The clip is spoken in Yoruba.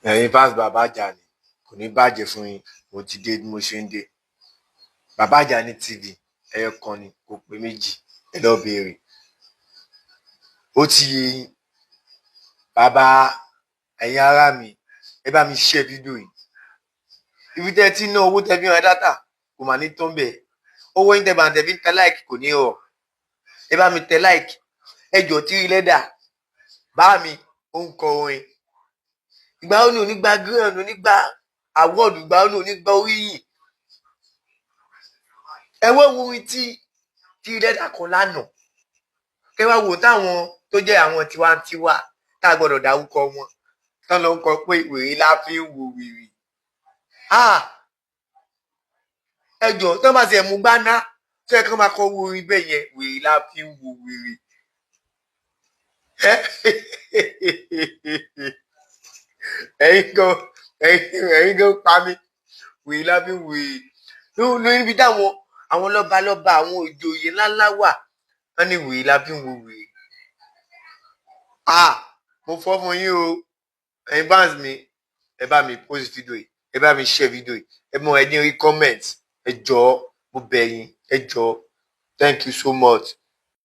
ẹ̀yin fans bàbá AJANI kò ní bàjẹ́ fún yín, mo ti dé bí mo ṣe ń dé. Bàbá AJANI TV ẹyọ kan ni, kò pé méjì, ẹ lọ béèrè. Ó ti yé yín. Bàbá ẹ̀yin ará mi, ẹ bá mi share fídíò yìí. Ibi tẹ́ ti ná owó tẹ́ fi ra dátà kò mà ní tán bẹ́ẹ̀. Owó yín tẹ́ bá tẹ́ fi tẹ like kò ní rọ̀. Ẹ bá mi tẹ like. Ẹ jọ̀ọ́ Tiri lẹ́dà. Bá mi ó ń kọ orin. Ìgbà wo ni ò ní gba grand, ò ní gba award, ìgbà wo ni ò ní gba oríyìn. Ẹ wo orin tí Tiri lẹ́dà kan lánàá. Kẹ́ wá wò táwọn tó jẹ́ àwọn tiwantiwa tá a gbọ́dọ̀ dárúkọ wọn. Tán lọ ń kọ pé wèrè la fi ń wo wèrè. Ẹ jọ̀ọ́ tán bá ti ẹ̀ mú gbáná tó yẹ kán máa kọ orin bẹ́ẹ̀ yẹn, wèrè la fi ń wo wèrè. Ẹ̀yin gan pa mí, wèrè la fi ń wo wèrè. Níbi táwọn àwọn lọ́balọ́ba àwọn ìjòyè ńláńlá wà, wọ́n ní wèrè la fi ń wo wèrè. Mo fọ́ fún yín o. Ẹ̀yin fans mi, ẹ bá mi post fídíò yìí, ẹ bá mi share fídíò yìí, ẹ mọ ẹ ní rí comment, ẹ jọ̀ọ́ mo bẹ̀ yín, ẹ jọ̀ọ́. Thank you so much.